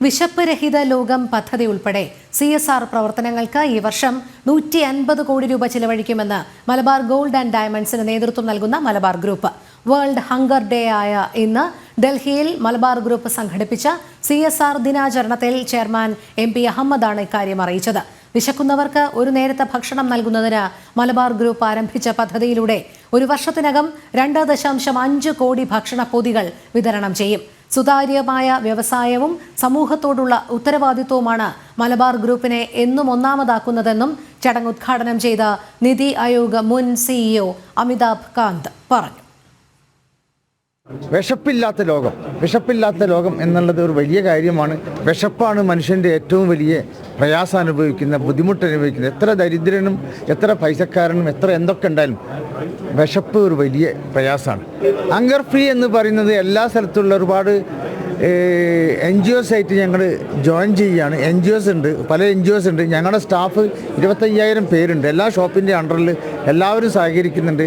വിശപ്പ് രഹിത ലോകം പദ്ധതി ഉൾപ്പെടെ CSR പ്രവർത്തനങ്ങൾക്ക് ഈ വർഷം 150 കോടി രൂപ ചിലവഴിക്കുമെന്ന് മലബാർ ഗോൾഡ് ആൻഡ് ഡയമണ്ട്സിന് നേതൃത്വം നൽകുന്ന Malabar group. World hunger day ആയ ഇന്ന് ഡൽഹിയിൽ മലബാർ ഗ്രൂപ്പ് സംഘടിപ്പിച്ച CSR ദിനാചരണത്തിൽ ചെയർമാൻ MP അഹമ്മദാണ് ഇക്കാര്യം അറിയിച്ചത്. വിശക്കുന്നവർക്ക് ഒരു നേരത്തെ ഭക്ഷണം നൽകുന്നതിന് മലബാർ ഗ്രൂപ്പ് ആരംഭിച്ച പദ്ധതിയിലൂടെ ഒരു വർഷത്തിനകം 2.5 കോടി ഭക്ഷണ പൊതികൾ വിതരണം ചെയ്യും. സുതാര്യമായ വ്യവസായവും സമൂഹത്തോടുള്ള ഉത്തരവാദിത്വവുമാണ് മലബാർ ഗ്രൂപ്പിനെ എന്നും ഒന്നാമതാക്കുന്നതെന്നും ചടങ്ങ് ഉദ്ഘാടനം ചെയ്ത നിതി ആയോഗ് മുൻ CEO അമിതാഭ് കാന്ത് പറഞ്ഞു. വിശപ്പില്ലാത്ത ലോകം എന്നുള്ളത് ഒരു വലിയ കാര്യമാണ്. വിശപ്പാണ് മനുഷ്യൻ്റെ ഏറ്റവും വലിയ പ്രയാസം അനുഭവിക്കുന്ന, ബുദ്ധിമുട്ട് അനുഭവിക്കുന്നത്. എത്ര ദരിദ്രനും എത്ര പൈസക്കാരനും എത്ര എന്തൊക്കെ ഉണ്ടായാലും വിശപ്പ് ഒരു വലിയ പ്രയാസമാണ്. ഹങ്കർ ഫ്രീ എന്ന് പറയുന്നത് എല്ലാ സ്ഥലത്തുള്ള ഒരുപാട് NGOs ആയിട്ട് ഞങ്ങൾ ജോയിൻ ചെയ്യുകയാണ്. NGOs ഉണ്ട്, പല NGOs ഉണ്ട്. ഞങ്ങളുടെ സ്റ്റാഫ് 25,000 പേരുണ്ട്. എല്ലാ ഷോപ്പിൻ്റെ അണ്ടറിൽ എല്ലാവരും സഹകരിക്കുന്നുണ്ട്.